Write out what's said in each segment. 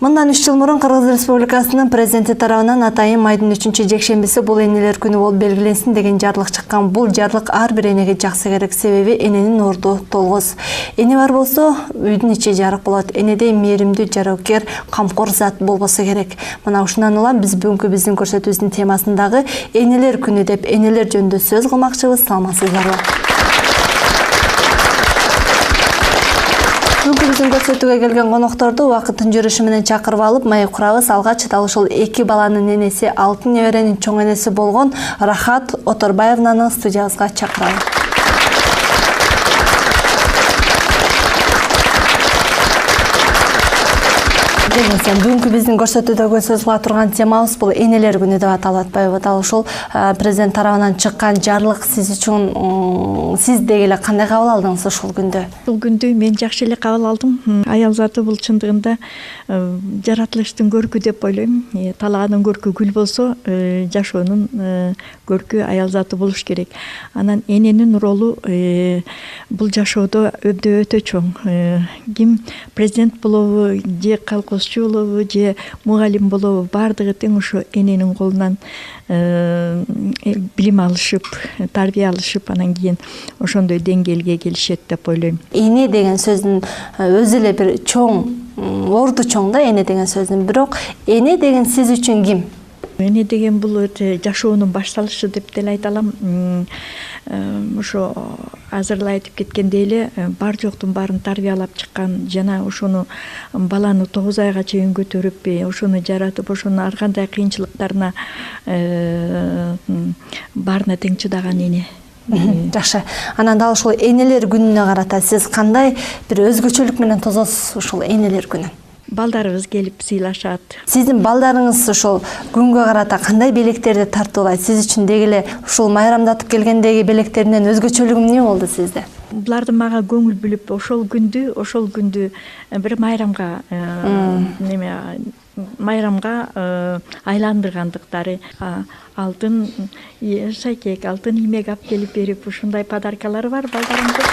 Мындан 3 жыл мурун Кыргыз Республикасынын президенти тарабынан атайын майдын 3-жекшембиси бул энелер күнү болуп белгиленсин деген жарлык чыккан. Бул жарлык ар бир энеге жакшы керек, себеби эненин орду толгоз. Эне бар болсо, үйдүн ичи жарык болот. Энеде мээримдүү, жароокер, камкор зат болбосо керек. Мына ушундан улам биз бүгүнкү биздин көрсөтүүбүздүн темасындагы энелер күнү деп энелер жөнүндө сөз кылмакчыбыз. Саламатсыздарбы? Бүгүнкү биздин көрсөтүүгө келген конокторду убакыттын жүрүшү менен чакырып алып, маек курабыз. Алгач дал ушул 2 баланын энеси, 6 неберенин чоң энеси болгон Рахат Оторбаевнаны студиябызга чакырабыз. Бүгүнкү биздин көрсөтүүдөгү сөз кыла турган темабыз бул энелер күнү деп аталат атпайбы? Дал ушул президент тарабынан чыккан жарлык сиз үчүн сиз деги эле кандай кабыл алдыңыз ушул күндө? Бул күндү мен жакшы эле кабыл алдым. Аял заты бул чындыгында жаратылыштын көркү деп ойлойм. Талаганын көркү гүл болсо, жашоонун көркү аял заты болуш керек. Анан эненин ролу бул жашоодо өтө чоң. Ким президент болобу, же колхозчу болобу, же мугалим болобу, бардыгы тең ошо эненин колунан билим алышып, тарбия алышып, анан кийин ошондой деңгээлге келишет деп ойлойм. Эне деген сөздүн өзү эле бир чоң, орду чоң да эне деген сөздүн. Бирок эне деген сиз үчүн ким? Эне деген бул жашоонун башталышы деп деле айта алам. Ошо азыр айтып кеткендей эле бар жоктун баарын тарбиялап чыккан, жана ошону баланы 9 айга чейин көтөрүп, ошону жаратып, ошонун ар кандай кыйынчылыктарына баарына тең чыдаган эне. Жакшы. Анан дал ушул энелер күнүнө карата сиз кандай бир өзгөчөлүк менен тососуз ушул энелер күнүн? Балдарыбыз келип сыйлашат. Сиздин балдарыңыз ушул күнгө карата кандай белектерди тартуулайт? Сиз үчүн деги эле ушул майрамдатып келгендеги белектеринен өзгөчөлүгү эмне болду сизде? Буларды мага көңүл бүлүп, ошол күндү бир майрамга айландыргандыктары, алтын шайкек, алтын иймек алып келип берип, ушундай подаркалары бар балдарымдын.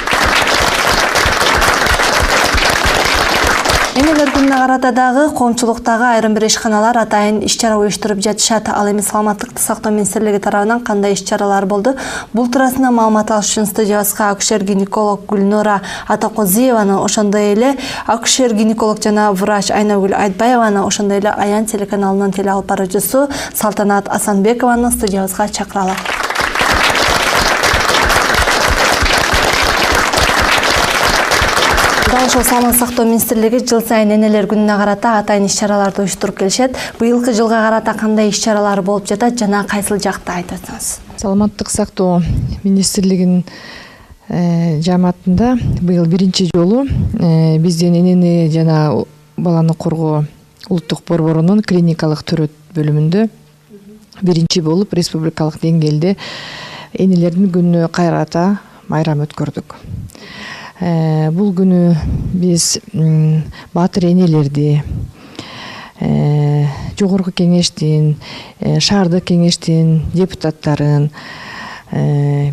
Энелер күнүнө карата дагы коомчулуктагы айрым бир ишканалар атайын иш-чара уюштуруп жатышат. Ал эми саламаттыкты сактоо министрлиги тарабынан кандай иш-чаралар болду? Бул туурасында маалымат алыш үчүн студиябызга акушер-гинеколог Гүлнура Атакозиеваны, ошондой эле акушер-гинеколог жана врач Айнагүл Айтбаеваны, ошондой эле Аян телеканалынын теле алып баруучусу Салтанат Асанбекованы студиябызга чакыралы. Дал ошол саламаттык сактоо министрлиги жыл сайын энелер күнүнө карата атайын иш-чараларды уюштуруп келишет. Быйылкы жылга карата кандай иш-чаралар болуп жатат жана кайсыл жакта айтып өтсөңүз? Саламаттык сактоо министрлигинин жааматында быйыл биринчи жолу биздин энени жана баланы коргоо улуттук борборунун клиникалык төрөт бөлүмүндө биринчи болуп республикалык деңгээлде энелердин күнүнө карата майрам өткөрдүк. Бул күнү биз баатыр энелерди, жогорку кеңештин, шаардык кеңештин депутаттарын,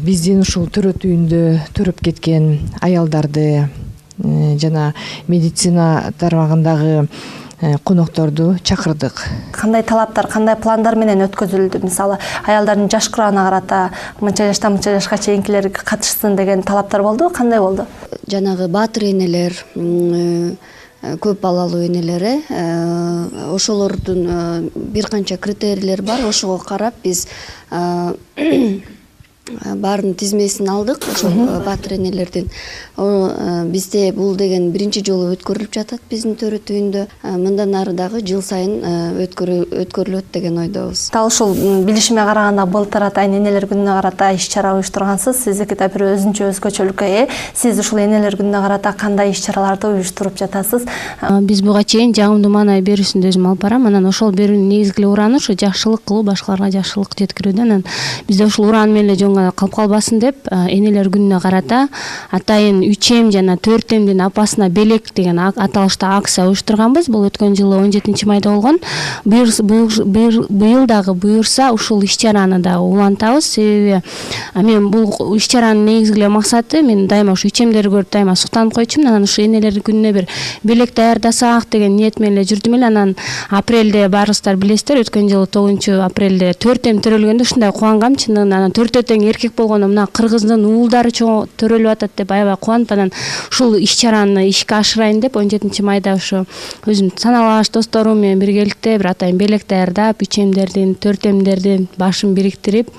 биздин ушул төрөт үйүндө төрөп кеткен аялдарды жана медицина тармагындагы конокторду чакырдык. Кандай талаптар, кандай пландар менен өткөзүлдү? Мисалы, аялдардын жаш курамына карата мынча жаштан мынча жашка чейинкилер катышсын деген талаптар болду? Кандай болду? Жанагы баатыр энелер, көп балалуу энелер, ошолордун бир канча критерийлер бар. Ошого карап биз баарын тизмесин алдык, ошол баатыр энелердин. Бизде бул деген биринчи жолу өткөрүлүп жатат биздин төрөт үйүндө. Мындан ары дагы жыл сайын өткөрүлөт деген ойдобуз. Дал ушул билишиме караганда былтыр атайын энелер күнүнө карата иш-чара уюштургансыз. Сиздики да бир өзүнчө өзгөчөлүккө ээ. Сиз ушул энелер күнүнө карата кандай иш-чараларды уюштуруп жатасыз? Биз буга чейин жагымдуу маанай берүүсүндө өзүм алып барам. Анан ошол берүүнүн негизги ураны ушу жакшылык кылуу, башкаларга жакшылык жеткирүүдө. Анан бизде ушул уран менен эле жөн ордуна калып калбасын деп энелер күнүнө карата атайын 3М жана 4Мдин апасына белек деген аталышта акция уюштурганбыз. Бул өткөн жылы 17 майда болгон. Быйыл дагы буюрса ушул иш-чараны да улантабыз. Себеби мен бул иш-чаранын негизги максаты, мен дайыма ушу 3Мдерди көрүп дайыма суктанып койчумун. Анан ушу энелер күнүнө бир белек даярдасак деген ниет менен эле жүрдүм эле. Анан апрелде баарыңыздар билесиздер, өткөн жылы 9-апрелде 4М төрөлгөндө ушундай кубангам. Чындыгында анан 4 тең эркек болгондо мына кыргыздын уулдары чоң төрөлүп атат деп аябай кубанып, анан ушул иш-чараны ишке ашырайын деп 17 майда ушу өзүм саналаш досторум менен биргеликте бир атайын белек даярдап, 3Мдердин, 4Мдердин башын бириктирип,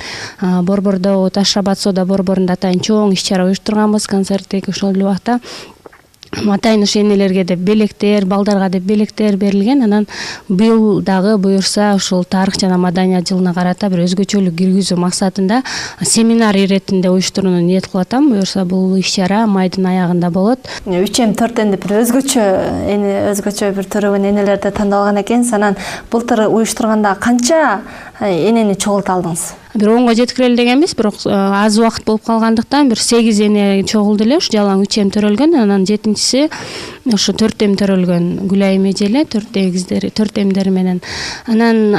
Борбордо Таш-Абад соода борборунда атайын чоң иш-чара уюштурганбыз, концерттик ошол эле убакта. Атайын ушу энелерге деп белектер, балдарга деп белектер берилген. Анан быйыл дагы буюрса ушул тарых жана маданият жылына карата бир өзгөчөлүк киргизүү максатында семинар иретинде уюштурууну ниет кылып атам. Буюрса бул иш-чара майдын аягында болот. 3М 4М деп бир өзгөчө бир төрөгөн энелерди тандалган экенсиз. Анан былтыр уюштурганда канча энени чогулта алдыңыз? Бир 10го жеткирели дегенбиз, бирок аз убакыт болуп калгандыктан бир 8 эне чогулду эле. Ушу жалаң 3М төрөлгөн, анан 7-си ушу 4М төрөлгөн. Гүлайым эже эле 4Мдер менен. Анан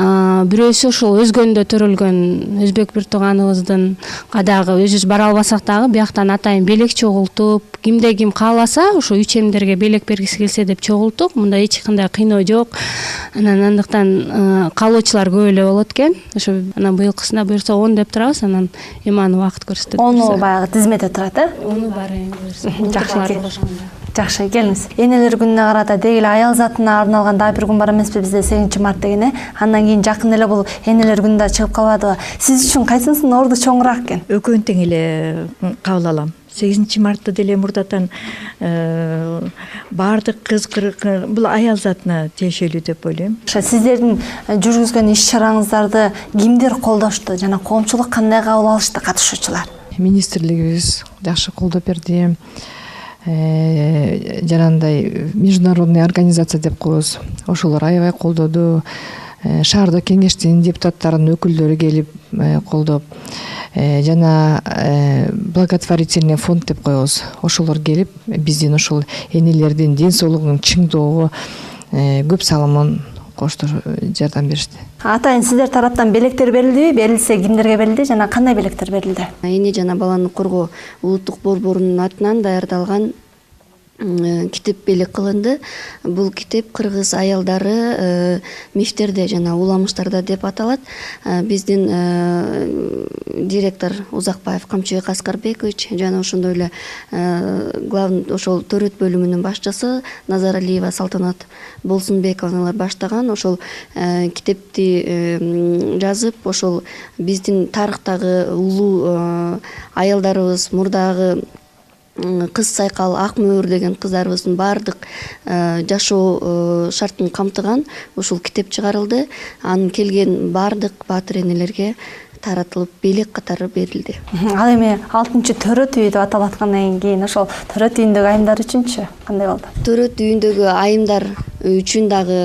бирөөсү ушул өзгөндө төрөлгөн өзбек бир тууганыбыздын кадагы өзүбүз бара албасак дагы бияктан атайын белек чогултуп, кимде ким кааласа ушу 3Мдерге белек бергиси келсе деп чогулттук. Мында эч кандай кыйноо жок. Анан андыктан каалоочулар көп эле болот экен. Ошо анан быйылкысына буюрса 10 деп турабыз, анан эми аны убакыт көрсөтөт. Ону баягы тизмеде турат, Ону баары жакшы, келиңиз. Энелер күнүнө карата деги эле аял затына арналган дагы бир күн бар эмеспи бизде, 8 март деген. Андан кийин жакын эле бул энелер күнү да чыгып калбадыбы? Сиз үчүн кайсынын орду чоңураак экен? Экөөнүн тең эле кабыл алам. 8 мартты деле мурдатан баардык бул аял затына тиешелүү деп ойлойм. Сиздердин жүргүзгөн иш-чараңыздарды кимдер колдошту жана коомчулук кандай кабыл алышты катышуучулар? Министрлигибиз жакшы колдоо берди. Жарандай международный организация деп коебуз. Ошолор аябай колдоду. Шаардык кеңештин депутаттарынын өкүлдөрү келип колдоп, жана благотворительный фонд деп коебуз. Ошолор келип биздин ушул энелердин ден соолугун чыңдоого көп салымын коштур, жардам беришти. Атайын сиздер тараптан белектер берилдиби? Берилсе кимдерге берилди жана кандай белектер берилди? Эне жана баланы коргоо улуттук борборунун атынан даярдалган китеп белек кылынды. Бул китеп кыргыз аялдары мифтерде жана уламыштарда деп аталат. Биздин директор Узакбаев Камчыбек Аскарбекович жана ошондой эле главный ошол төрөт бөлүмүнүн башчысы Назаралиева Салтанат Болсунбековналар баштаган ошол китепти жазып, ошол биздин тарыхтагы улуу аялдарыбыз, мурдагы кыз сайкал, ак мөөр деген кыздарыбыздын баардык жашоо шартын камтыган ушул китеп чыгарылды. Анын келген баардык баатыр энелерге таратылып белек катары берилди. Ал эми 6-чы төрөт үйү деп аталып аткандан кийин ошол төрөт үйүндөгү айымдар үчүнчү кандай болду? Төрөт үйүндөгү айымдар үчүн дагы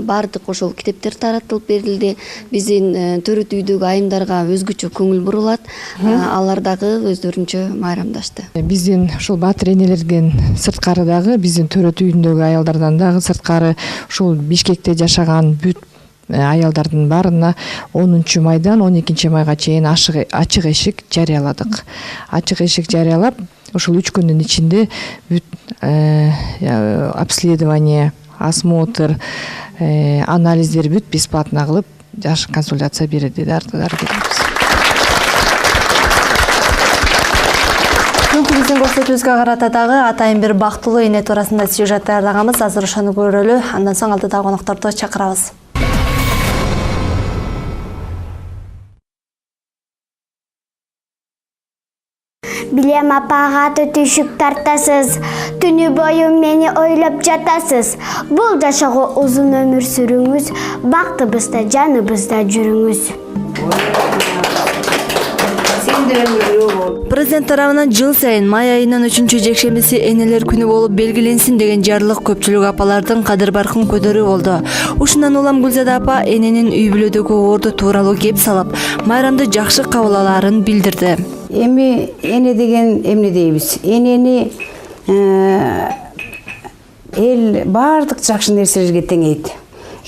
баардык ошол китептер таратылып берилди. Биздин төрөт үйдөгү айымдарга өзгөчө көңүл бурулат. Алар дагы өздөрүнчө майрамдашты. Биздин ушул баатыр энелерден сырткары дагы биздин төрөт үйүндөгү аялдардан дагы сырткары ушул Бишкекте жашаган бүт аялдардын баарына 10 майдан 12 майга чейин ачык эшик жарыяладык. Ачык эшик жарыялап, ушул 3 күндүн ичинде бүт обследование, осмотр, анализдер бүт бесплатно кылып, жакшы консультация берди дарыгерибиз. Бүгүнкү биздин көрсөтүүбүзгө карата дагы атайын бир бактылуу эне туурасында сюжет даярдаганбыз. Азыр ошону көрөлү, андан соң алдыдагы конокторду чакырабыз. Билем апага түшүк тартасыз, түнү бою мени ойлоп жатасыз. Бул жашоого узун өмүр сүрүңүз, бактыбызда, жаныбызда жүрүңүз. Президент тарабынан жыл сайын май айынын 3-жекшембиси энелер күнү болуп белгиленсин деген жарлык көпчүлүк апалардын кадыр баркын көтөрүү болду. Ушундан улам Гүлзада апа эненин үй бүлөдөгү орду тууралуу кеп салып, майрамды жакшы кабыл алаарын билдирди. Эми эне деген эмне дейбиз? Энени эл баардык жакшы нерселерге теңейт.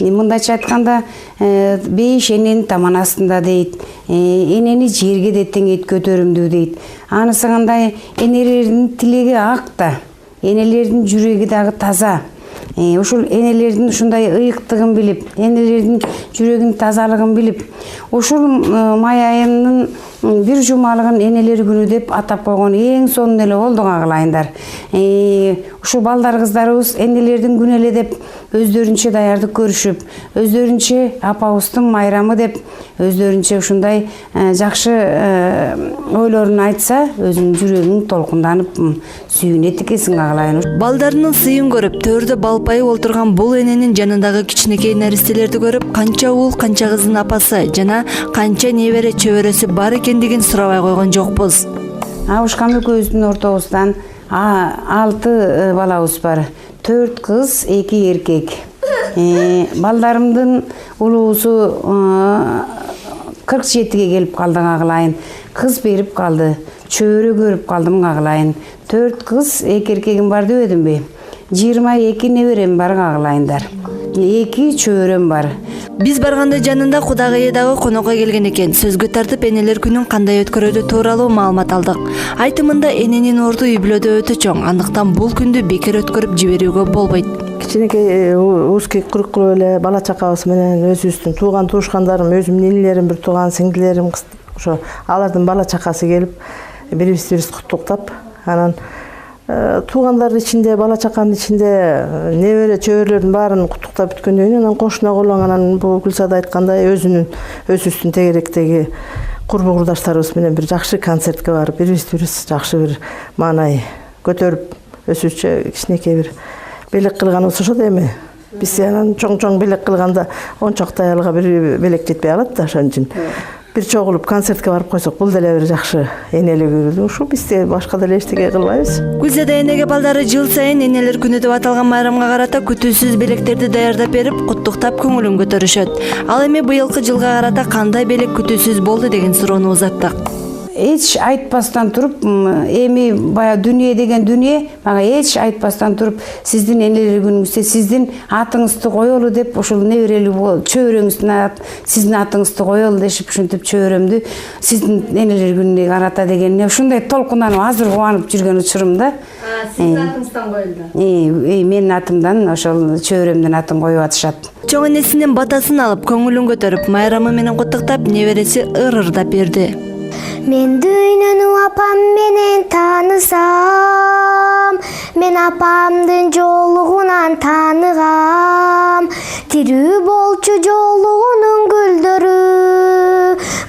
Мындайча айтканда, бейиш эненин таман астында дейт, энени жерге де теңейт, көтөрүмдүү дейт. Анысы кандай, энелердин тилеги ак да, энелердин жүрөги дагы таза. Ушул энелердин ушундай ыйыктыгын билип, энелердин жүрөгүнүн тазалыгын билип, ушул май айынын бир жумалыгын энелер күнү деп атап койгон эң сонун эле болду агылайындар. Ушул балдар кыздарыбыз энелердин күнү эле деп өздөрүнчө даярдык көрүшүп, өздөрүнчө апабыздын майрамы деп өздөрүнчө ушундай жакшы ойлорун айтса, өзүнүн жүрөгүң толкунданып сүйүнөт экенсиң агылайын. Балдарынын сыйын көрүп, төрдө балпайып олтурган бул эненин жанындагы кичинекей наристелерди көрүп, канча уул, канча кыздын апасы жана канча небере чөбөрөсү бар экендигин сурабай койгон жокпуз. Абышкам экөөбүздүн ортобуздан 6 балабыз бар. 4 кыз, 2 эркек. Балдарымдын улуусу 47-ге келип калды агылайын. Кыз берип калды, чөбөрө көрүп калдым агылайын. 4 кыз, 2 эркегим бар дебедимби? 22 неберем бар агылайындар. 2 чөбөрөм бар. Биз барганда жанында кудагайы дагы конокко келген экен. Сөзгө тартып энелер күнүн кандай өткөрөдү тууралуу маалымат алдык. Айтымында эненин орду үй-бүлөдө өтө чоң, андыктан бул күндү бекер өткөрүп жиберүүгө болбойт. Кичинекей узки курук кылып эле бала чакабыз менен өзүбүздүн тууган туушкандарым, өзүмдүн инилерим, бир тууган сиңдилерим, ошо алардын бала чакасы келип, бири-бирибизди куттуктап, анан туугандардын ичинде, бала чаканын ичинде небере чөбөрлөрдүн баарын куттуктап бүткөндөн кийин анан кошуна колоң, анан бул Гүлсада айткандай өзүбүздүн тегеректеги курбу курдаштарыбыз менен бир жакшы концертке барып, бири-бирибизди жакшы бир маанай көтөрүп, өзүбүзчө кичинекей бир белек кылганыбыз ошо да эми. Биз анан чоң белек кылганда ончоктой аялга бир белек жетпей калат да, ошон үчүн бир чогулуп концертке барып койсок, бул деле бир жакшы энелик үрүдү. Ушул бизде башка деле эчтеке кылбайбыз. Гүлзада энеге балдары жыл сайын энелер күнү деп аталган майрамга карата күтүүсүз белектерди даярдап берип, куттуктап көңүлүн көтөрүшөт. Ал эми быйылкы жылга карата кандай белек күтүүсүз болду деген суроону узаттык. Эч айтпастан туруп, эми бая дүние деген дүние, мага эч айтпастан туруп, сиздин энелер күнүңүздө сиздин атыңызды коелу деп, ушул неберелүү чөбөрөңүздүн сиздин атыңызды коелу дешип, ушинтип чөбөрөмдү сиздин энелер күнүнө карата деген ушундай толкунданып, азыр кубанып жүргөн учурум да. Сиздин атыңыздан коюлду. Менин атымдан ошол чөбөрөмдүн атын коюп атышат. Чоң энесинин батасын алып, көңүлүн көтөрүп, майрамы менен куттуктап, небереси ырырдап берди. Мен дүйнөнү апам менен таанысам, мен апамдын жолугунан тааныгам. Тирүү болчу жолугунун гүлдөрү,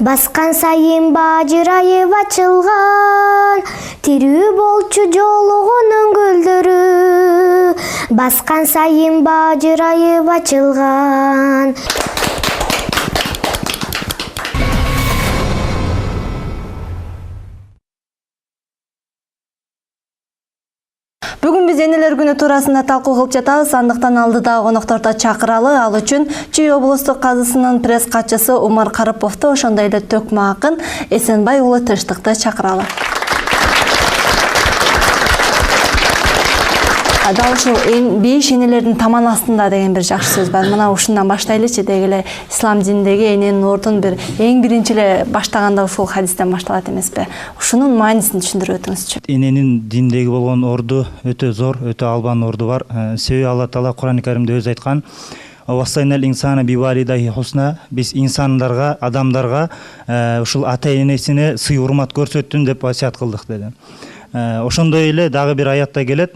баскан сайын бажырайып ачылган. Тирүү болчу жолугунун гүлдөрү, баскан сайын бажырайып ачылган. Бүгүн биз энелер күнү туурасында талкуу кылып жатабыз, андыктан алдыдагы конокторду чакыралы. Ал үчүн Чүй облустук казысынын пресс катчысы Умар Карыповду, ошондой эле Төкмө акын Эсенбай уулу Тынчтыкты чакыралы. Дал ушул бейиш энелердин таман астында деген бир жакшы сөз бар. Мына ушундан баштайлычы, деги эле ислам дининдеги эненин ордун бир эң биринчи эле баштаганда ушул хадистен башталат эмеспи? Ушунун маанисин түшүндүрүп өтүңүзчү. Эненин диндеги болгон орду өтө зор, өтө албан орду бар. Себеби Алла Таала Кур'ан-ы Каримде өзү айткан: "Вассайнал инсана бивалидайхи хусна", биз инсандарга, адамдарга ушул ата энесине сый урмат көрсөттүн деп васият кылдык деди. Ошондой эле дагы бир аятта келет: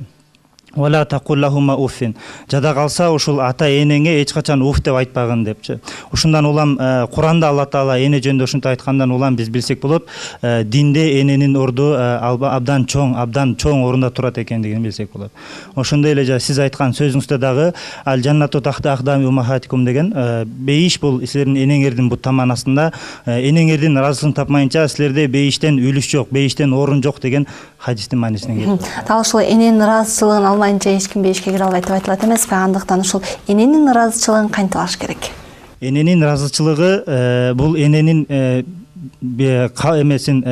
"Вала тақуллахума уффин", жада калса ушул ата энеңе эч качан уф деп айтпагын депчи. Ушундан улам Куранда Алла Таала эне жөнүндө ушинтип айткандан улам биз билсек болот, динде эненин орду абдан чоң орунда турат экендигин билсек болот. Ошондой эле сиз айткан сөзүңүздө дагы ал жаннату тахта ахдами умахатикум деген, бейиш бул силердин энеңердин бут таман астында, энеңердин ыраазычылыгын тапмайынча силерде бейиштен үлүш жок, бейиштен орун жок деген хадистин маанисине келет. Дал ушул эненин ыраазычылыгын алмайынча эч ким бейишке кире албайт деп айтылат эмеспи? Андыктан ушул эненин ыраазычылыгын кантип керек? Эненин ыраазычылыгы бул эненин эмесин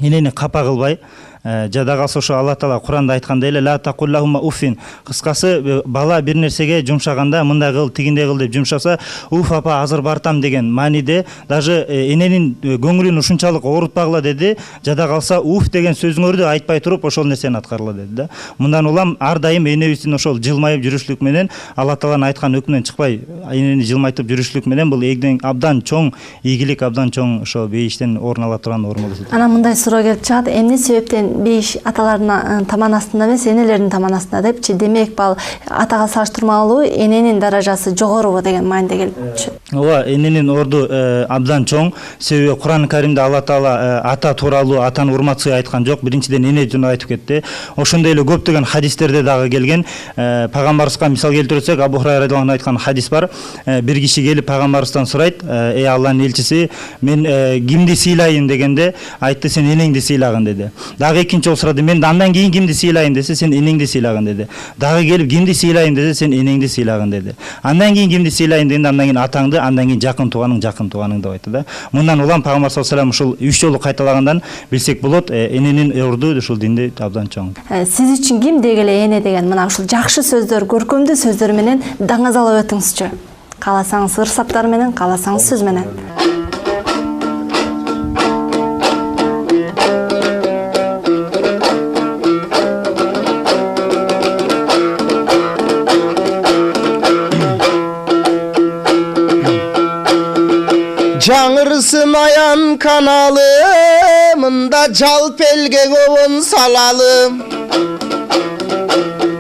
энени капа кылбай, жада калса ошо Алла Таала Куранда айткандай эле ла тақуллахума уффин. Кыскасы бала бир нерсеге жумшаганда мындай кыл, тигиндей кыл деп жумшаса, уф апа азыр бартам деген мааниде даже эненин көңүлүн ушунчалык оорутпагыла деди. Жада калса уф деген сөзүңөрдү айтпай туруп ошол нерсени аткаргыла деди да. Мындан улам ар дайым энебиздин ошол жылмайып жүрүшлүк менен, Алла Тааланын айткан өкүмүнөн чыкпай энени жылмайтып жүрүшлүк менен бул эгден абдан чоң ийгилик, абдан чоң ошо бейиштен орун ала турган орун болот. Анан мындай суроо келип чыгат, эмне себептен бейиш аталардын таманасында эмес энелердин таманасында депчи? Демек бал атага салыштырмалуу эненин даражасы жогорубу деген мааниде келипчи. Ооба, эненин орду абдан чоң. Себеби Куран Каримде Алла Таала ата тууралуу, атаны урматсый айткан жок. Биринчиден эне жөнүндө айтып кетти. Ошондой эле көптөгөн хадистерде дагы келген. Пайгамбарыбызга мисал келтирсек, Абу Хурайра радиаллаху анху айткан хадис бар. Бир киши келип пайгамбарыбыздан сурайт: "Эй Алланын элчиси, мен кимди сыйлайын?" дегенде айтты: "Сен энеңди сыйлагын" деди. Дагы экинчи жолу сурады: "Мен андан кийин кимди сыйлайын?" десе, "Сен энеңди сыйлагын" деди. Дагы келип: "Кимди сыйлайын?" десе, "Сен энеңди сыйлагын" деди. Андан кийин кимди сыйлайын дегенде, андан кийин атаңды, андан кийин жакын тууганың деп айтты да. Мындан улам Пайгамбар саллаллаху алейхи вассалам ушул 3 жолу кайталагандан билсек болот, эненин орду ушул динде абдан чоң. Сиз үчүн ким дегеле эне деген мына ушул жакшы сөздөр, көркөмдүү сөздөр менен даңазалап өтүңүзчү. Кааласаңыз ырсактар менен, кааласаңыз сөз менен. Жаңырсын аян каналымында жалп элге көбөн салалым.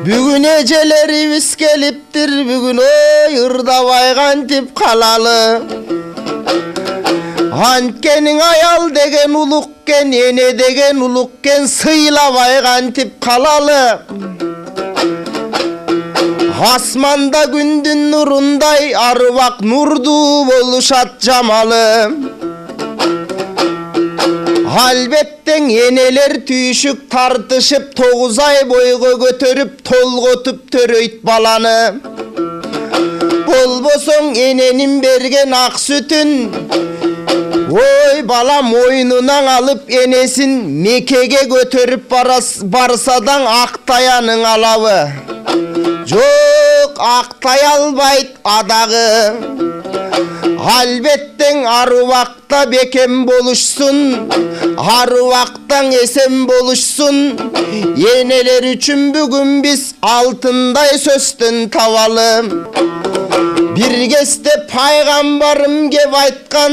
Бүгүн эжелерибиз келиптир, бүгүн ой ырдабай кантип калалы. Анткенин аял деген улуккен, эне деген улуккен, сыйлабай кантип калалы. Асманда күндүн нурундай арбак нурду болушат жамалы. Албеттен энелер түйшүк тартышып 9 ай бойго көтөрүп толготуп төрөйт баланы. Болбосоң эненин берген ак сүтүн ой бала мойнунан алып энесин Мекеге көтөрүп барсадан актаяның алабы. Жок, актай албайт адагы. Албеттен арубакта бекем болушсун, арубактан эсен болушсун. Энелер үчүн бүгүн биз алтындай сөздөн табалы. Бир кезде пайгамбарым кеп айткан,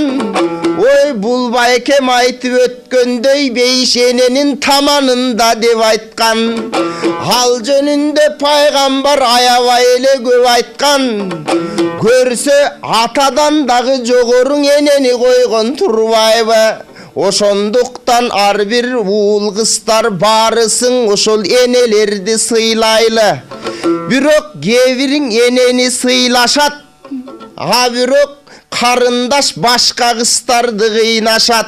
ой бул байкем айтып өткөндөй бейиш эненин таманында деп айткан. Ал жөнүндө пайгамбар аябай эле көп айткан. Көрсө атадан дагы жогоруң энени койгон турбайбы? Ошондуктан ар бир уул кыздар барысың ошол энелерди сыйлайлы. Бирок кээ бириң энени сыйлашат, а бирок карындаш башка кыздарды кыйнашат.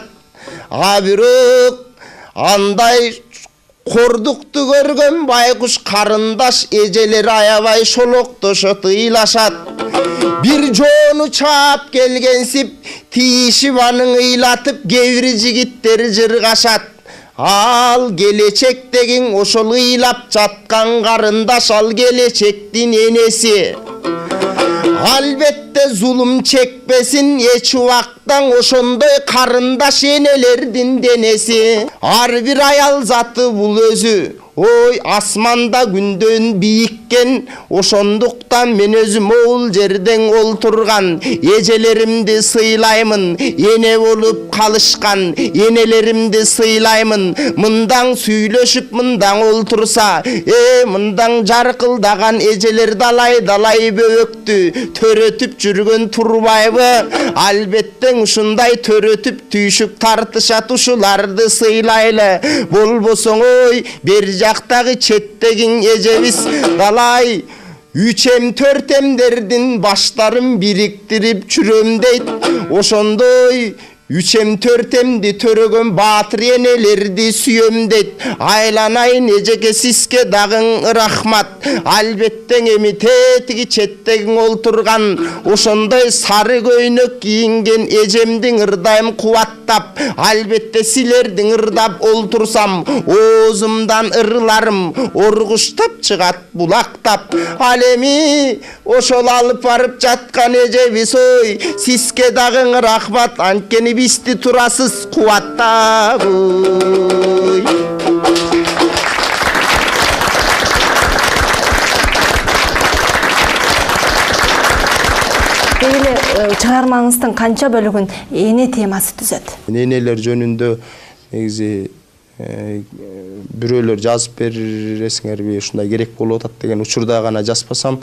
А бирок андай кордукту көргөн байкуш карындаш эжелер аябай шолоктошо ыйлашат. Бир жоону чаап келгенсип тийишип анын ыйлатып кээ бир жигиттер жыргашат. Ал келечектегин ошол ыйлап жаткан карындаш, ал келечектин энеси. Албетте зулум чекпесин эч убактан ошондой карындаш энелердин денеси. Ар бир аял заты бул өзү ой асманда күндөн бийиккен. Ошондуктан мен өзүм могул жерден олтурган эжелеримди сыйлаймын. Эне болуп калышкан энелеримди сыйлаймын. Мындан сүйлөшүп мындан олтурса, мындан жаркылдаган эжелер далай бөбөктү төрөтүп жүргөн турбайбы? Албеттен ушундай төрөтүп түйшүк тартышат, ушуларды сыйлайлы. Болбосоң ой бер жактагы четтегин эжебиз далай 3-ем 4-емдердин баштарын бириктирип чүрөм дейт. Ошондой Üçем törtemdi törөгөн батыр энелерди сүйөм дейт. Айланайын эжеке сизге дагың рахмат. Албеттен эми тетиги четтегиң олтурган ошондой сары көйнөк кийинген эжемдин ырдайым кубаттап, албетте силердин ырдап олтурсам, оозумдан ырларым оргуштап чыгат булактап. Ал эми ошол алып барып жаткан эжебиз ой, сизге дагың рахмат. Анткени бизди турасыз кубаттап. Чыгармаңыздын канча бөлүгүн эне темасы түзөт? Энелер жөнүндө негизи бирөөлөр жазып бересиңерби, ушундай керек болуп атат деген учурда гана жазбасам,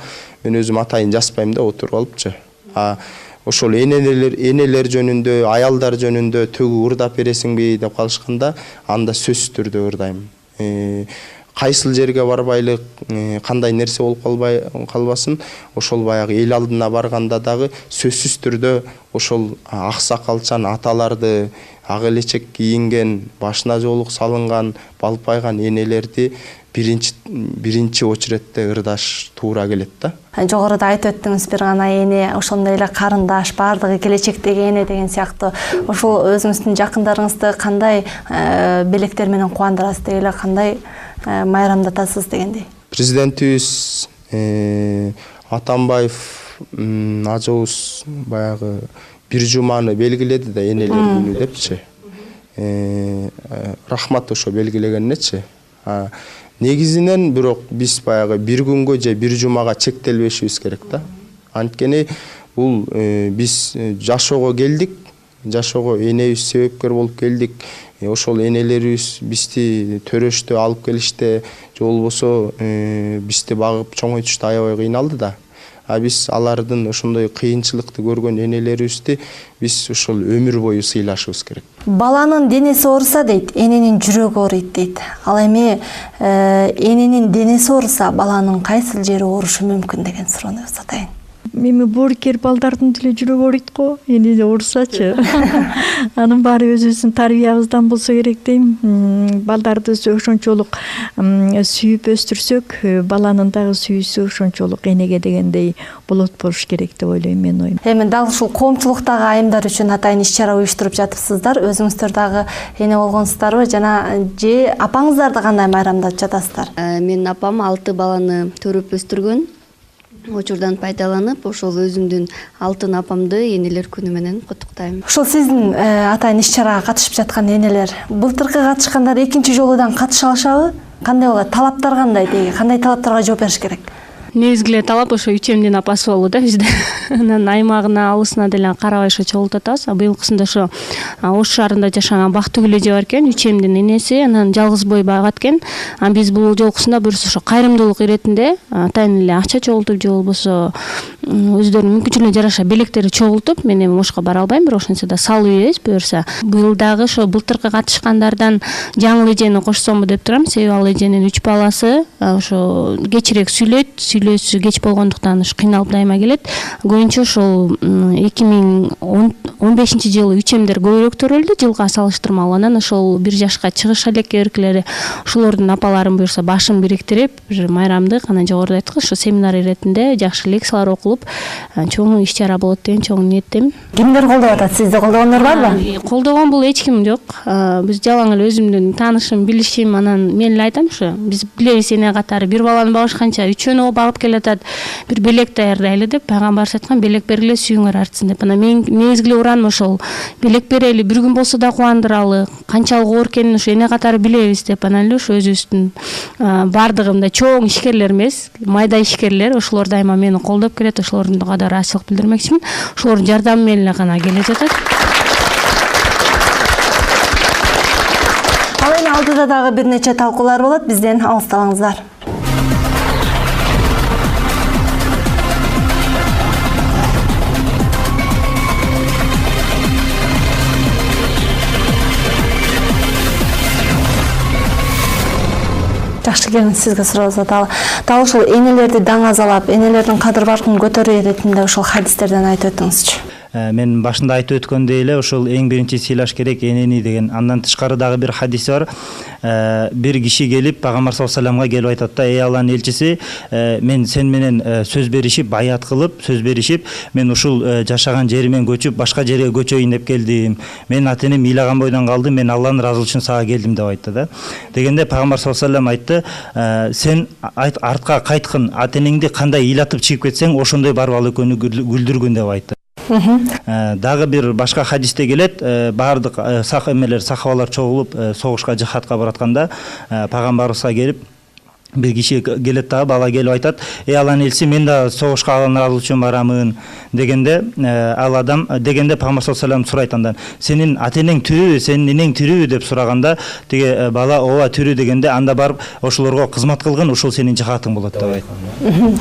мен өзүм атайын жазбайм да отуруп алыпчы. Ошол энелер жөнүндө, аялдар жөнүндө төгү ырдап бересиңби деп калышканда, анда сөзсүз түрдө ырдайм. Кайсыл жерге барбайлык, кандай нерсе болуп калбасын, ошол баягы эл алдына барганда дагы сөзсүз түрдө ошол аксакалчан аталарды, ак элечек кийинген, башына жоолук салынган, балпайган энелерди биринчи очередте ырдаш туура келет да. Жогоруда айтып өттүңүз, бир гана эне, ошондой эле карындаш, бардыгы келечектеги эне деген сыяктуу. Ошол өзүңүздүн жакындарыңызды кандай белектер менен кубандырасыз деп эле, кандай майрамдатасыз дегендей. Президентибиз Атамбаев ажыбыз баягы бир жуманы белгиледи да, энелер күнү депчи. Рахмат ошо белгилегеннечи. Негизинен бирок биз баягы бир күнгө же бир жумага чектелбешибиз керек да. Анткени бул биз жашоого келдик, жашоого энебиз себепкер болуп келдик. Ошол энелерибиз бизди төрөштө алып келиште, же болбосо бизди багып чоңойтушта аябай кыйналды да. Биз алардын ошондой кыйынчылыкты көргөн энелерибизди биз ошол өмүр бою сыйлашыбыз керек. Баланын денеси ооруса дейт, эненин жүрөгү ооруйт дейт. Ал эми эненин денеси ооруса, баланын кайсыл жери оорушу мүмкүн деген суроону атайын. Эми боорукер балдардын деле жүрөгү ооруйт го, эне оорусачы. Анын баары өзүбүздүн тарбиябыздан болсо керек дейм. Балдарды ошончолук сүйүп өстүрсөк, баланын дагы сүйүүсү ошончолук энеге дегендей болот болуш керек деп ойлойм, мен оюм. Эми дал ушул коомчулуктагы айымдар үчүн атайын иш-чара уюштуруп жатыпсыздар. Өзүңүздөр дагы эне болгонсуздарбы жана же апаңыздарды кандай майрамдап жатасыздар? Менин апам 6 баланы төрөп өстүргөн. Учурдан пайдаланып, ошол өзүмдүн алтын апамды энелер күнү менен куттуктайм. Ошол сиздин атайын иш-чарага катышып жаткан энелер былтыркы катышкандар экинчи жолудан катыша алышабы? Кандай болот? Талаптар кандай деги? Кандай талаптарга жооп бериш керек? Негизги талап ошо үчемдин апасы болду да бизде. Анан аймагына, алысына деле карабай ошо чогултуп атабыз. Быйылкысында ошо Ош шаарында жашаган Бактыгүл эже бар экен, үчемдин энеси, анан жалгыз бой багат экен. Биз бул жолкусунда буюрса ошо кайрымдуулук иретинде атайын эле акча чогултуп же болбосо өздөрүнүн мүмкүнчүлүгүнө жараша белектери чогултуп, мен эми Ошко бара албайм, бирок ошентсе да салып ийебиз буюрса. Быйыл дагы ошо былтыркы катышкандардан жаңыл эжени кошсомбу деп турам. Себеби ал эженин 3 баласы ошо кечирээк сүйлөйт, кеч болгондуктан ушу кыйналып дайыма келет. Көбүнчө ошол 2015-жылы үчемдер көбүрөөк төрөлдү жылга салыштырмалуу. Анан ошол 1 жашка чыгыша элекке эркелери ошолордун апаларын буюрса башын бириктирип, бир майрамдык, анан жогоруда айттык, ошо семинар иретинде жакшы лекциялар окулуп, чоң иш-чара болот деген чоң ниеттемин. Кимдер колдоп атат? Сизди колдогондор барбы? Колдогон бул эч ким жок. Биз жалаң эле өзүмдүн таанышым, билишим, анан мен эле айтам, ошо биз билебиз эне катары бир баланы багышканча үчөөнү багып келатат, бир белек даярдайлы деп пайгамбарыбыз айткан, белек бергиле сүйүңөр артсын деп. Анан мен негизги ураным ошол, белек берели, бир күн болсо да кубандыралы, канчалык оор экенин ошо эне катары билебиз деп. Анан эле ошо өзүбүздүн бардыгында чоң ишкерлер эмес, майда ишкерлер, ошолор дайыма мени колдоп келет, ошолордун да ыраазычылык билдирмекчимин. Ошолордун жардамы менен эле гана келе жатат. Ал эми алдыда дагы бир нече талкуулар болот, бизден алыстабаңыздар. Жакшы, келиңиз, сизге суроо дал ушул энелерди даңазалап, энелердин кадыр баркын көтөрүү иретинде ошол хадистерден айтып өтүңүзчү. мен башында айтып өткөндөй эле ошол эң биринчи сыйлаш керек энени деген. Андан тышкары дагы бир хадис бар. Бир киши келип пайгамбар саллаллаху алейхи вассаламга келип айтат да: "Эй Алланын элчиси, мен сен менен сөз беришип, баят кылып, сөз беришип, мен ушул жашаган жеримен көчүп, башка жерге көчөйүн деп келдим. Мен ата-энем ыйлаган бойдон калдым, мен Алланын ыраазылыгы үчүн сага келдим" деп айтты да. Дегенде пайгамбар саллаллаху алейхи вассалам айтты: "Сен артка кайткын, ата-энеңди кандай ыйлатып чыгып кетсең, ошондой барып ал экөөнү күлдүргүн" деп айтты. Дагы бир башка хадисте келет, баардык сахабалар чогулуп согушка, жихадка баратканда пайгамбарыбызга келип бир киши келет дагы, бала келип айтат: "Эй Алланын элчиси, мен да согушка Алланын ыраазылыгы үчүн барамын" дегенде, ал адам дегенде пайгамбар саллаллаху алейхи вассалам сурайт андан: "Сенин ата-энең тирүүбү, сенин энең тирүүбү" деп сураганда, тиги бала ооба тирүү дегенде, анда барып ошолорго кызмат кылгын, ошол сенин жихатың болот деп айтат.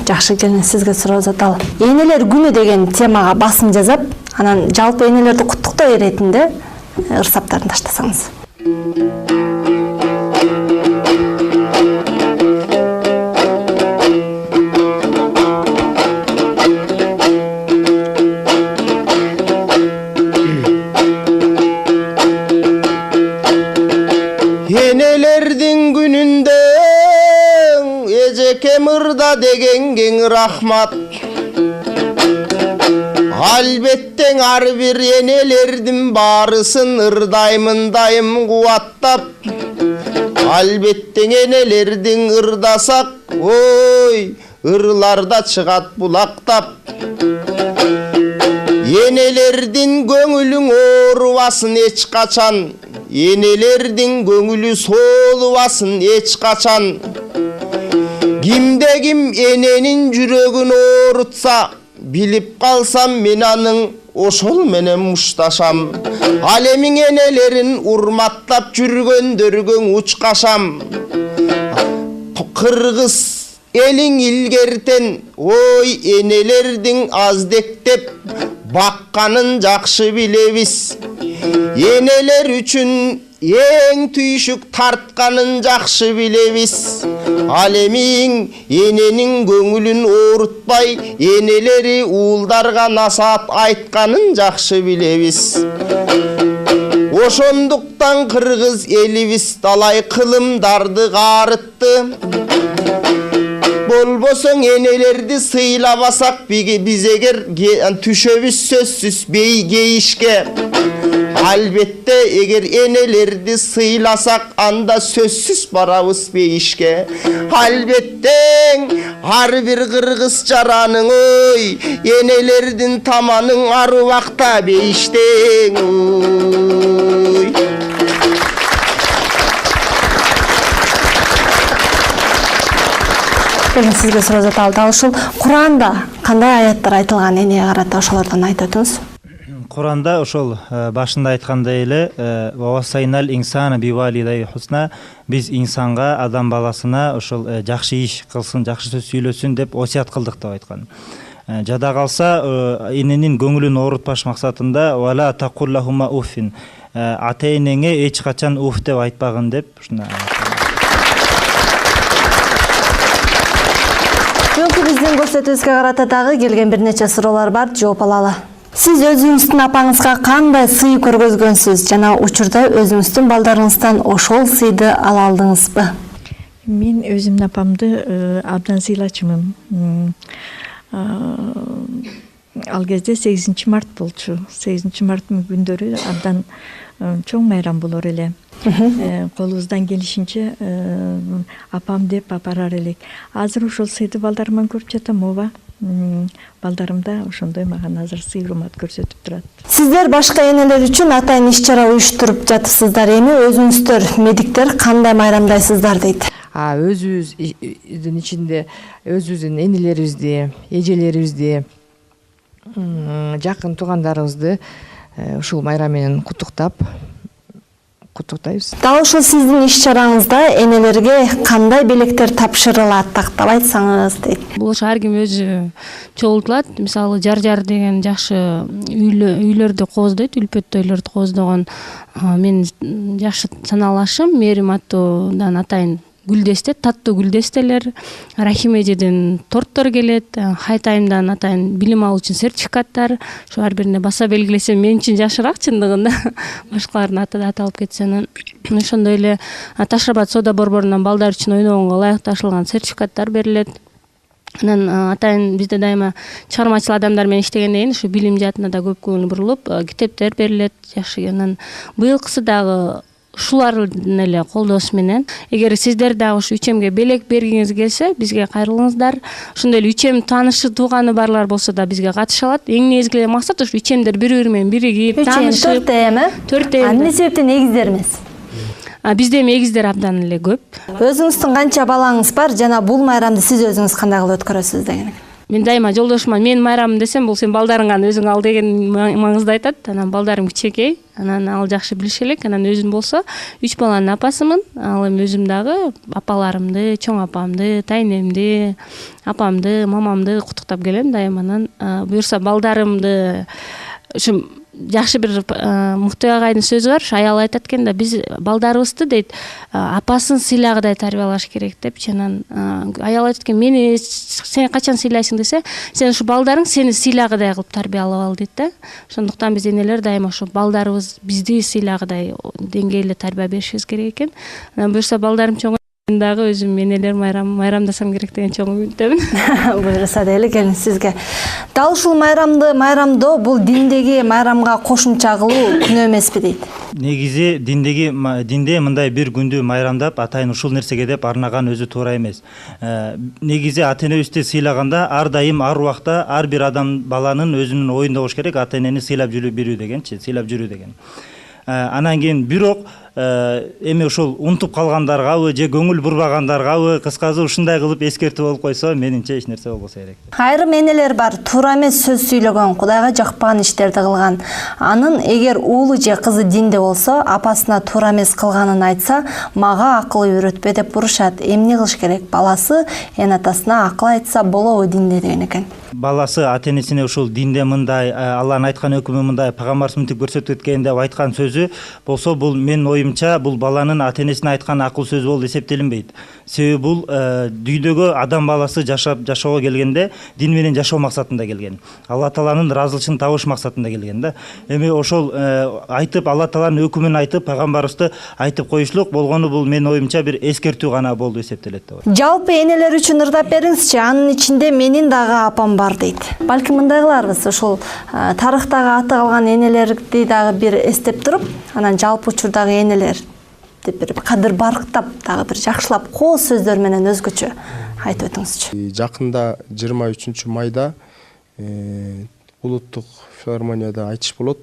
Жакшы, келин сизге суроо жаталы. Энелер күнү деген темага басым жазап, анан жалпы энелерди куттуктоо иретинде ырсаптарын таштасаңыз. Энелердин күнүндө эжеке мырда деген кең рахмат. Албетте ар бир энелердин баарысын ырдаймын дайым кубаттап. Албетте энелердин ырдасак, ой, ырларда чыгат булактап. Энелердин көңүлүң оорубасын эч качан, энелердин көңүлү соолубасын эч качан. Кимде ким эненин жүрөгүн оорутса, билип калсам мен анын ошол менен мушташам. Ал эмиң энелерин урматтап жүргөндөргө учкашам. Кыргыз элиң илгертен, ой, энелердин аздектеп бакканын жакшы билебиз. Энелер үчүн эң түйшүк тартканын жакшы билебиз. Ал эмиң эненин көңүлүн оорутпай, энелери уулдарга насаат айтканын жакшы билебиз. Ошондуктан кыргыз элибиз талай кылымдарды карытты. Болбосоң энелерди сыйлабасак, биз эгер түшөбүз сөзсүз кейишке. Албетте эгер энелерди сыйласак, анда сөзсүз барабыз бейишке. Албетте ар бир кыргыз жараның, ой, энелердин таманын ар убакта бейиштең, ой. Келин сизге суроо жаталы. Дал ушул Куранда кандай аяттар айтылган, энеге карата ошолордон айтып өтүңүз. Куранда ошол башында айткандай эле, вавасайнал инсана бивалидайи хусна, биз инсанга, адам баласына ошол жакшы иш кылсын, жакшы сөз сүйлөсүн деп осуят кылдык деп айткан. Жада калса, эненин көңүлүн оорутпаш максатында вала тақуллахума уффин, ата-энеңе эч качан уф деп айтпагын деп ушундай. Жөнкү биздин көрсөтүүбүзгө карата дагы келген бир нече суроолор бар, жооп алалы. Сиз өзүңүздүн апаңызга кандай сый көргөзгөнсүз жана учурда өзүңүздүн балдарыңыздан ошол сыйды ала алдыңызбы? Мен өзүмдүн апамды абдан сыйлачумун. Ал кезде 8 март болчу. 8 март күндөрү абдан чоң майрам болор эле. Колубуздан келишинче апам деп апарар элек. Азыр ошол сыйды балдарыман көрүп жатам, ооба. Балдарым да ошондой мага азыр сый урмат көрсөтүп турат. Сиздер башка энелер үчүн атайын иш-чара уюштуруп жатасыздар. Эми өзүңүздөр медиктер кандай майрамдайсыздар дейт. Өзүбүздүн ичинде өзүбүздүн энелерибизди, эжелерибизди, жакын туугандарыбызды ушул майрам менен куттуктайбыз. Дал ушул сиздин иш-чараңызда энелерге кандай белектер тапшырылат, тактап айтсаңыз дейт. Бул ар ким өзү чогултулат. Мисалы жар деген жакшы үйлөрдү кооздойт, үлпөт тойлорду кооздогон мен жакшы саналашым Мээрим аттуудан атайын гүлдесте, таттуу гүлдестелер, Рахим эжеден торттор келет, Хайтайымдан атайын билим алуу үчүн сертификаттар, ошо ар бирине баса белгилесем мен үчүн жакшыраак чындыгында. Башкалардын аты да аталып кетсе анан ошондой эле Таш Рабат соода борборунан балдар үчүн ойногонго ылайыкташылган сертификаттар берилет. Анан атайын бизде дайыма чыгармачыл адамдар менен иштегенден кийин ушу билим жаатына да көп көңүл бурулуп, китептер берилет. Жакшы. Анан быйылкысы дагы ушулардын эле колдоосу менен эгер сиздер дагы ушу үчемге белек бергиңиз келсе, бизге кайрылыңыздар. Ошондой эле үчем таанышы тууганы барлар болсо да бизге катыша алат. Эң негизги максат ушу үчемдер бири-бири менен биригип, таанышып, 4 Эмне себептен эгиздер эмес? Бизде эми эгиздер абдан эле көп. Өзүңүздүн канча балаңыз бар жана бул майрамды сиз өзүңүз кандай кылып өткөрөсүз деген. Мен дайыма жолдошума менин майрамым десем, бул сен балдарың гана өзүң ал деген маңызды айтат. Анан балдарым кичинекей, анан ал жакшы билиши элек. Анан өзүм болсо 3 баланын апасымын. Ал эми өзүм дагы апаларымды, чоң апамды, тайнемди, апамды, мамамды куттуктап келем дайыма. Анан буюрса балдарымды ушу жакшы бир Муктай агайдын сөзү бар. Аял айтат экен да, биз балдарыбызды дейт, апасын сыйлагыдай тарбиялаш керек депчи. Анан аял айтат экен, мени сен качан сыйлайсың десе, сен ушу балдарың сени сыйлагыдай кылып тарбиялап ал дейт да. Ошондуктан биз энелер дайыма ушу балдарыбыз бизди сыйлагыдай деңгээлде тарбия беришибиз керек экен. Анан буюрса балдарым чоң дагы өзүм энелер майрамдасам керек деген чоң үмүттөмүн. Буюрса дейли келин сизге. Дал ушул майрамдоо бул диндеги майрамга кошумча кылуу күнөө эмеспи дейт. Негизи динде мындай бир күндү майрамдап атайын ушул нерсеге деп арнаган өзү туура эмес. Негизи ата энебизди сыйлаганда ар дайым ар убакта ар бир адам баланын өзүнүн оюнда болуш керек, ата энени сыйлап жүрүү дегенчи, сыйлап жүрүү деген. Анан кийин бирок эми ушул унутуп калгандаргабы же көңүл бурбагандаргабы кыскасы ушундай кылып эскертүү болуп койсо менимче эч нерсе болбосо керек. Айрым энелер бар, туура эмес сөз сүйлөгөн, Кудайга жакпаган иштерди кылган. Анын эгер уулу же кызы динде болсо, апасына туура эмес кылганын айтса, мага акыл үйрөтпө деп бурушат. Эмне кылыш керек? Баласы эн атасына акыл айтса болобу динде деген экен. Баласы ата энесине ушул динде мындай, Алланын айткан өкүмү мындай, пайгамбар сүннөтү көрсөтүп өткөн деп айткан сөзү болсо, бул менин оюмча бул баланын ата энесине айткан акыл сөзү болуп эсептелинбейт. Себеби бул дүйнөгө адам баласы жашоого келгенде дин менен жашоо максатында келген. Алла Тааланын ыраазычылыгын табыш максатында келген да. Эми ошол айтып Алла Тааланын өкүмүн айтып, пайгамбарыбызды айтып коюшлук болгону бул менин оюмча бир эскертүү гана болду эсептелет деп. Жалпы энелер үчүн ырдап бериңизчи, анын ичинде менин дагы апам бар дейт. Балким мындай кыларбыз, ушул тарыхтагы аты калган энелерди дагы бир эстеп туруп, анан жалпы учурдагы энелер деп бир кадыр барктап, дагы бир жакшылап кооз сөздөр менен өзгөчө айтып өтүңүзчү. Жакында 23 майда улуттук филармонияда айтыш болот.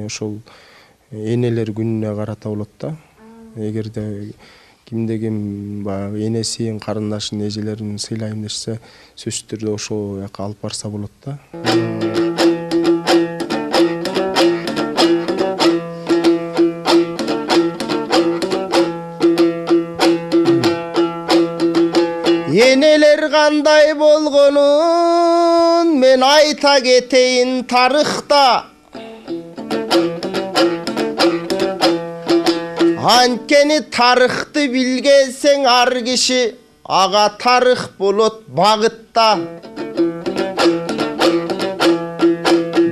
Ошол энелер күнүнө карата болот да. Эгерде кимде ким баягы энесин, карындашын, эжелерин сыйлайм десе, сөзсүз түрдө ошол жака алып барса болот да. Энелер кандай болгонун мен айта кетейин тарыхта. Анткени тарыхты билгенсең ар киши ага тарых болот багытта.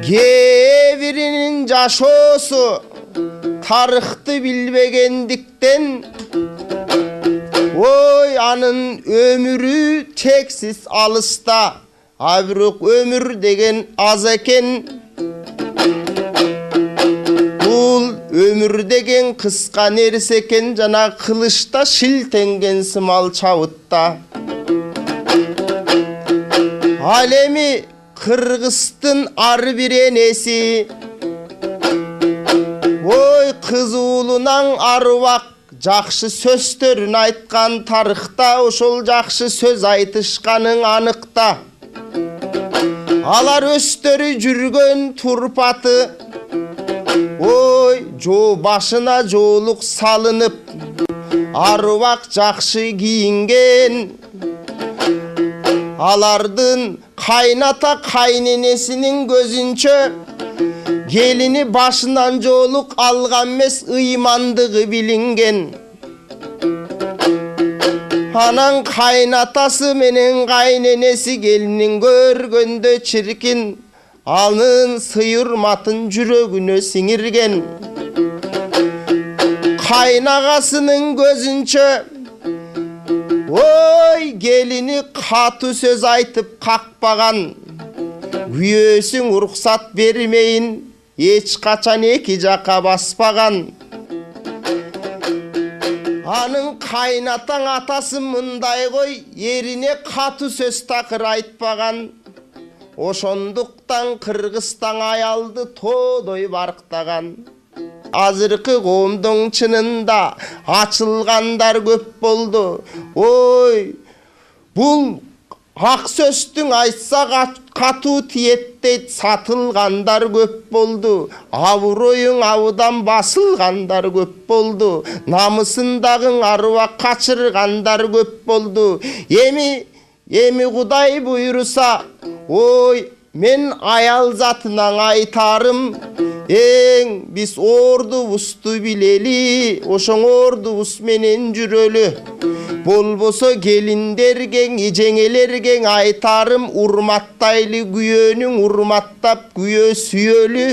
Кээ биринин жашоосу тарыхты билбегендиктен ой анын өмүрү чексиз алыста. А бирок өмүр деген аз экен. Бул өмүр деген кыска нерсе экен, жана кылычта шилтенген сымал чабытта. Ал эми Кыргыздын ар бир энеси ой кыз уулунан ар убак жакшы сөздөрүн айткан тарыхта, ошол жакшы сөз айтышканың аныкта. Алар өздөрү жүргөн турпаты ой жоо башына жоолук салынып, ар убак жакшы кийинген. Алардын кайната кайненесинин көзүнчө келини башынан жоолук алган эмес, ыймандыгы билинген. Анан кайнатасы менен кайненеси келинин көргөндө чиркин, анын сыйырматын жүрөгүнө сиңирген. Кайнагасынын көзүнчө ой келини катуу сөз айтып какпаган, күйөөсүң уруксат бермейин эч качан эки жака баспаган. Анын кайнатаң атасы мындай кой, эрине катуу сөз такыр айтпаган. Ошондуктан Кыргызстан аялды тоодой барктаган. Азыркы коомдун чынында ачылгандар көп болду. Ой, бул ак сөздүн айтсак катуу тиет дейт, сатылгандар көп болду. Аброюң абыдан басылгандар көп болду. Намысындагы аруак качыргандар көп болду. Эми Кудай буйруса, ой, мен аял затынан айтарым, биз ордубузду билели, ошоң ордубуз менен жүрөлү. Болбосо келиндерге, жеңелерге айтарым, урматтайлы күйөөнүң урматтап күйөө сүйөлү.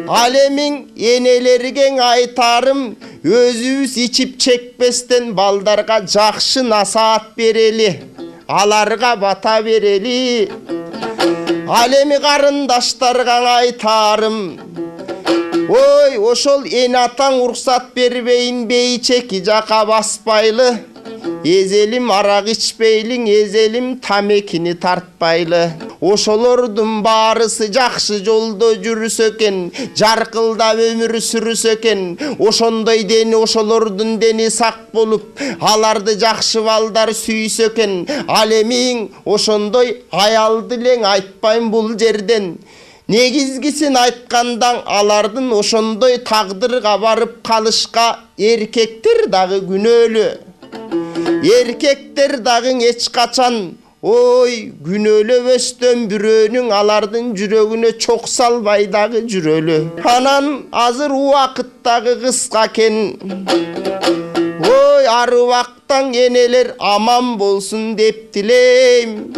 Ал эми энелерге айтарым, өзүбүз ичип чекпестен балдарга жакшы насаат берели, аларга бата берели. Ал эми карындаштарга айтарым, ой, ошол эне атаң уруксат бербейин, бейчеки жака баспайлы. Эзелим арак ичпейлиң, эзелим тамекини тартпайлы. Ошолордун баарысы жакшы жолдо жүрүсө экен, жаркылдап өмүр сүрүсө экен. Ошондой дени, ошолордун дени сак болуп, аларды жакшы балдар сүйсө экен. Ал эми ошондой аялды элең айтпайм бул жерден. Негизгисин айткандан алардын ошондой тагдырга барып калышка эркектер дагы күнөөлүү. Эркектер дагы эч качан ой күнөөлөбөстөн бирөөнүн алардын жүрөгүнө чок салбай дагы жүрөлү. Анан азыр убакыт дагы кыска экен. Ой, арыбактан энелер аман болсун деп тилейм.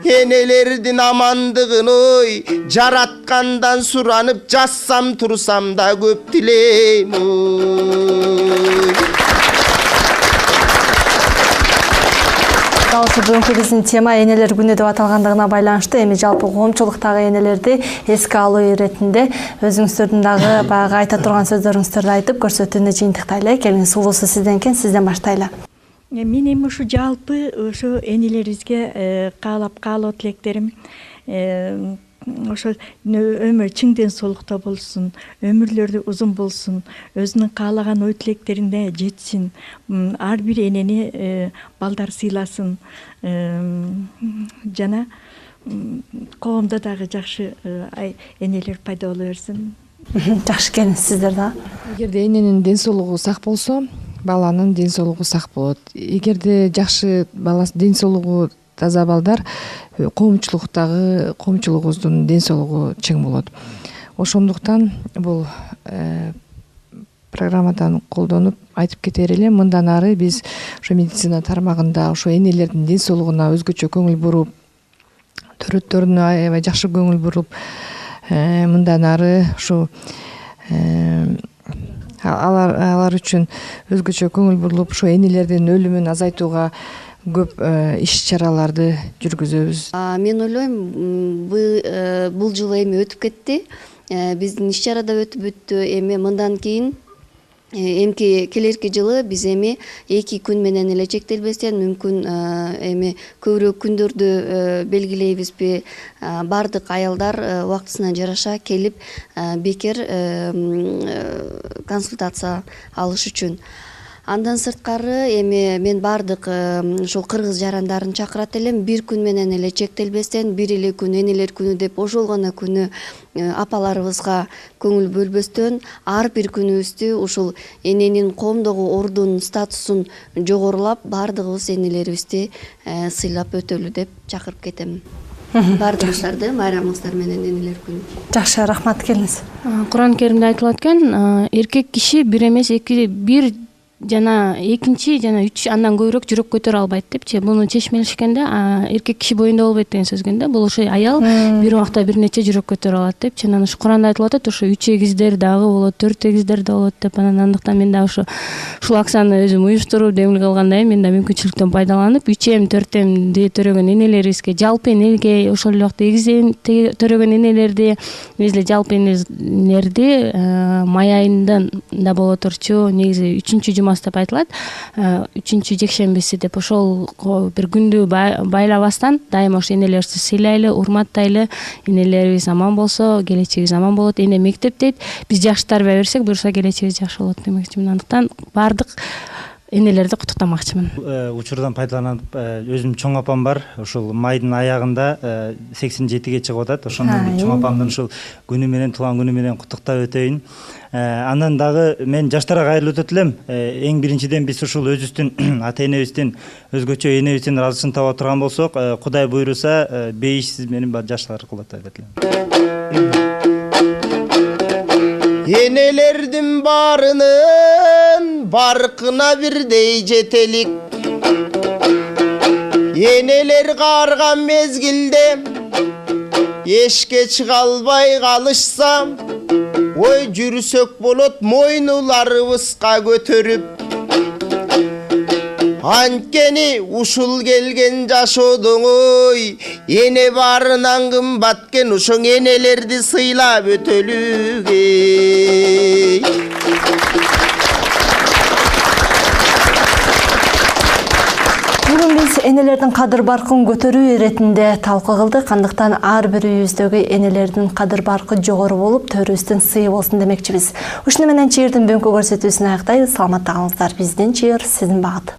Энелердин амандыгын ой жараткандан суранып жазсам турсам да көп тилейм. Ошо бүгүнкү биздин тема энелер күнү деп аталгандыгына байланыштуу эми жалпы коомчулуктагы энелерди эске алуу иретинде өзүңүздөрдүн дагы баягы айта турган сөздөрүңүздөрдү айтып көрсөтүүнү жыйынтыктайлы. Келиңиз, убулсу сизден экен, сизден баштайлы. Мен эми ушу жалпы ошо энелерибизге каалоо тилектерим ошо өмүр чың ден соолукта болсун, өмүрлөрү узун болсун, өзүнүн каалаган ой тилектерине жетсин, ар бир энени балдар сыйласын, жана коомдо дагы жакшы энелер пайда боло берсин. Жакшы, келиңиз, сиздер да. Эгерде эненин ден соолугу сак болсо, баланын ден соолугу сак болот. Эгерде жакшы ден соолугу таза балдар, коомчулугубуздун ден соолугу чың болот. Ошондуктан бул программадан колдонуп айтып кетер элем, мындан ары биз ошо медицина тармагында ошо энелердин ден соолугуна өзгөчө көңүл буруп, төрөттөрүнө аябай жакшы көңүл буруп, мындан ары ушу алар үчүн өзгөчө көңүл бурулуп, ошо энелердин өлүмүн азайтууга көп иш-чараларды жүргүзөбүз. Мен ойлойм, бул жылы эми өтүп кетти. Биздин иш-чара да өтүп бүттү. Эми мындан кийин эмки келерки жылы биз эми 2 күн менен эле чектелбестен мүмкүн эми көбүрөөк күндөрдү белгилейбизби, бардык аялдар убактысына жараша келип бекер консультация алыш үчүн. Андан сырткары эми мен бардык ошол кыргыз жарандарын чакырат элем, 1 күн менен эле чектелбестен, 1 эле күн энелер күнү деп ошол гана күнү апаларыбызга көңүл бөлбөстөн, ар бир күнүбүздү ушул эненин коомдогу ордун, статусун жогорулап, бардыгыбыз энелерибизди сыйлап өтөлү деп чакырып кетем. Бардыгыңыздарды майрамыңыздар менен энелер күнү. Жакшы, рахмат, келиңиз. Куран Керимде айтылат экен, эркек киши бир эмес, бир жана экинчи жана үч андан көбүрөөк жүрөк көтөрө албайт депчи, буну чечмелешкенде эркек киши боюнда болбойт деген сөз экен да. Бул ошо аял бир убакта бир нече жүрөк көтөрө алат депчи. Анан ушу Куранда айтылып атат, ошо 3 эгиздер дагы болот, 4 эгиздер да болот деп. Анан андыктан мен да ошо ушул аксаны өзүм уюштуруп демилге кылгандай мен да мүмкүнчүлүктөн пайдаланып 3 4 төрөгөн энелерибизге, жалпы энеге ошол эле убакта эгиз төрөгөн энелерди, негизи жалпы энелерди май айында да боло турчу, негизи 3-жумасы деп айтылат, 3-жекшембиси деп, ошол бир күндү байлабастан дайыма ошо энелерибизди сыйлайлы, урматтайлы, энелерибиз аман болсо келечегибиз аман болот. Эне мектеп дейт, биз жакшы тарбия берсек буюрса келечегибиз жакшы болот демекчимин. Андыктан баардык энелерди куттуктамакчымын. Учурдан пайдаланып, өзүм чоң апам бар, ушул майдын аягында 87-ге чыгып атат. Ошондон чоң апамдын ушул күнү менен, туулган күнү менен куттуктап өтөйүн. Андан дагы мен жаштарга кайрылып өтөт элем. Эң биринчиден биз ушул өзүбүздүн ата энебиздин, өзгөчө энебиздин ыраазычын таба турган болсок, Кудай буйруса, бейиш сиз менин жаштар кылат деп элем. Енелердин барынын баркына бирдей жетелик. Енелер карган мезгилде эшке чыга албай калышса, ой жүрсөк болот мойнуларыбызга көтөрүп. Анткени ушул келген жашоодон ой, эне барынан кымбат экен, ошоң энелерди сыйлап өтөлүгөй. Бүгүн биз энелердин кадыр баркын көтөрүү иретинде талкуу кылдык. Андыктан ар бирибиздеги энелердин кадыр баркы жогору болуп, төрүбүздүн сыйы болсун демекчибиз. Ушуну менен чыйырдын бүгүнкү көрсөтүүсүн аяктайбыз. Саламатта калыңыздар. Биздин чыйыр, сиздин багыт.